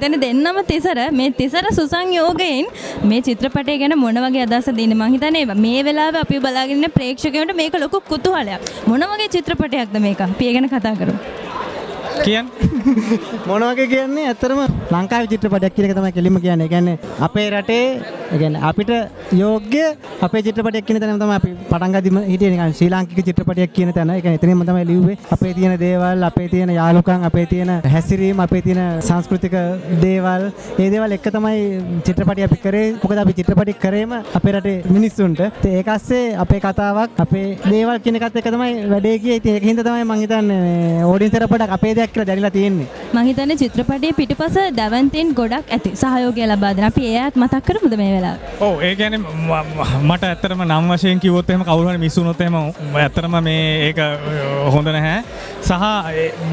එතන දෙන්නම තිසර මේ තිසර සුසංයෝගයෙන් මේ චිත්‍රපටය ගැන මොන වගේ අදහසක් දෙන්නේ මං හිතන්නේ මේ වෙලාවේ අපි බලාගෙන ඉන්න ප්‍රේක්ෂකයන්ට මේක ලොකු කුතුහලයක් මොන වගේ චිත්‍රපටයක්ද මේක අපි ඒ ගැන කතා කරමු මොන වගේ කියන්නේ ඇත්තටම ලංකාවේ චිත්‍රපටයක් කියන එක තමයි කෙලින්ම කියන්නේ. ඒ කියන්නේ අපේ රටේ ඒ කියන්නේ අපිට යෝග්‍ය අපේ චිත්‍රපටයක් කියන තැනම තමයි අපි පටන් ගද්දිම හිටියේ නිකන් ශ්‍රී ලාංකික චිත්‍රපටයක් කියන තැන. ඒ කියන්නේ එතනින්ම තමයි ලිව්වේ. අපේ තියෙන දේවල්, අපේ තියෙන යාළුකම්, අපේ තියෙන හැසිරීම, අපේ තියෙන සංස්කෘතික දේවල්, ඒ දේවල් එක තමයි චිත්‍රපටය අපි කරේ. මොකද අපි චිත්‍රපටි කරේම අපේ රටේ මිනිස්සුන්ට. ඒක ඇස්සේ අපේ කතාවක්, අපේ දේවල් කියන එකත් එක තමයි වැඩේ ගියේ. ඉතින් ඒක හින්දා තමයි මම හිතන්නේ ඕඩියන්ස් චිත්‍රපටයක් අපේ දෙයක් කියලා දැනලා තියෙන්නේ. මම හිතන්නේ චිත්‍රපටයේ පිටුපස දැවන්තෙන් ගොඩක් ඇති සහයෝගය ලබා දෙන. අපි එයාත් මතක් කරමුද මේ වෙලාවේ? ඔව් ඒ කියන්නේ මට ඇත්තටම නම් වශයෙන් කිව්වොත් එහෙම කවුරු හරි මිස් වුණොත් එහෙම ඇත්තටම මේ ඒක හොඳ නැහැ. සහ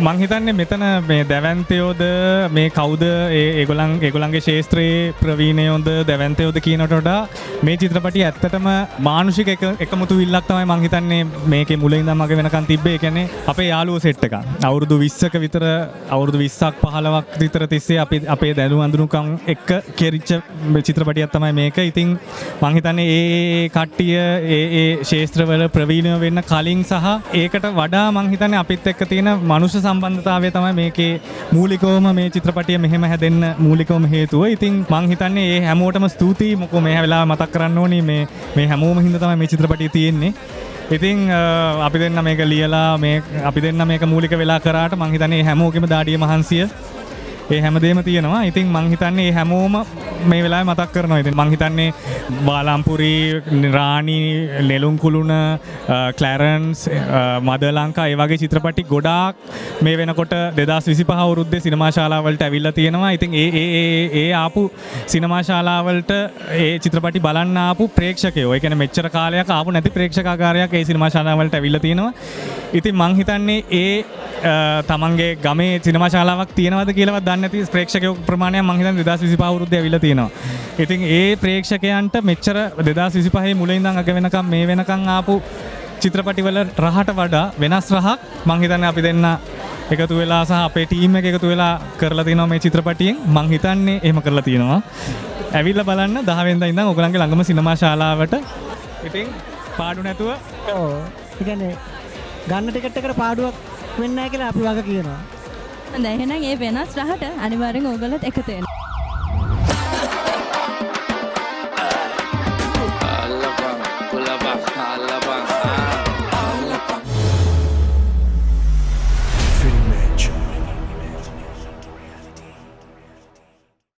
මං හිතන්නේ මෙතන මේ දැවැන්තයෝද මේ කවුද ඒගොල්ලන්ගේ ශාස්ත්‍රයේ ප්‍රවීණයෝද දැවැන්තයෝද කියනට වඩා මේ චිත්‍රපටිය ඇත්තටම මානුෂික එකමුතු විල්ලක් තමයි මං හිතන්නේ මේකේ මුලින් ඉඳන් මගේ වෙනකන් තිබ්බේ. ඒ කියන්නේ අපේ යාළුවෝ සෙට් එකක්. අවුරුදු 20ක විතර අවුරුදු 20ක් 15ක් විතර තිස්සේ අපේ දැනුම් අඳුනුකම් එක්ක කෙරිච්ච චිත්‍රපටියක් තමයි මේක. ඉතින් මං හිතන්නේ ඒ කට්ටිය ඒ ශාස්ත්‍රවල ප්‍රවීණව වෙන්න කලින් සහ ඒකට වඩා මං හිතන්නේ අපිත් එක්ක තියෙන මනුෂ්‍ය සම්බන්ධතාවය තමයි මේකේ මූලිකවම මේ චිත්‍රපටිය මෙහෙම හැදෙන්න මූලිකවම හේතුව. ඉතින් මං හිතන්නේ ඒ හැමෝටම ස්තුතියි. මොකෝ මේ වෙලාව මතක් කරන්න ඕනි මේ හැමෝම හින්දා තමයි මේ චිත්‍රපටිය තියෙන්නේ. ඉතින් අපි දෙන්න මේක ලියලා අපි දෙන්න මේක මූලික වෙලා කරාට මං හිතන්නේ හැමෝගෙම දාඩිය මහන්සිය ඒ හැමදේම තියෙනවා. ඉතින් මං හිතන්නේ මේ හැමෝම මේ වෙලාවේ මතක් කරනවා. ඉතින් මං හිතන්නේ බාලම්පුරි, රාණි, නෙළුම් කුළුණ, ක්ලැරන්ස්, මදර් ලංකා ඒ වගේ චිත්‍රපටි ගොඩාක් මේ වෙනකොට 2025 අවුරුද්දේ සිනමා ශාලාවලට ඇවිල්ලා තියෙනවා. ඉතින් ඒ ආපු සිනමා ශාලාවලට ඒ චිත්‍රපටි බලන්න ආපු ප්‍රේක්ෂකයෝ, ඒ කියන්නේ මෙච්චර කාලයක් ආපු නැති ප්‍රේක්ෂකාගාරයක් ඒ සිනමා ශාලාවලට ඇවිල්ලා තියෙනවා. ඉතින් මං හිතන්නේ තමන්ගේ ගමේ සිනමා ශාලාවක් තියෙනවද කියලාවත් දන්නේ නැති ප්‍රේක්ෂකයෝ ප්‍රමාණයක් මං හිතන්නේ 2025 අවුරුද්දේ ඇවිල්ලා තියෙනවා. ඉතින් ඒ ප්‍රේක්ෂකයන්ට මෙච්චර 2025 මුලින් ඉඳන් අග වෙනකම් මේ වෙනකම් ආපු චිත්‍රපටිවල රහට වඩා වෙනස් රහක් මං හිතන්නේ අපි දෙන්න එකතු වෙලා සහ අපේ ටීම් එක එකතු වෙලා කරලා තිනවා මේ චිත්‍රපටියෙන්. මං හිතන්නේ එහෙම කරලා තියෙනවා. ඇවිල්ලා බලන්න 10 වෙනිදා ඉඳන් ඔයගලන්ගේ ළඟම සිනමා ශාලාවට. ඉතින් පාඩු නැතුව ඔව්. ඒ කියන්නේ ගන්න ටිකට් එකට පාඩුවක් වෙන්නේ නැහැ කියලා අපි වග කියනවා. හොඳයි එහෙනම් ඒ වෙනස් රහට අනිවාර්යෙන් ඕගොල්ලොත් එකතු වෙන්න.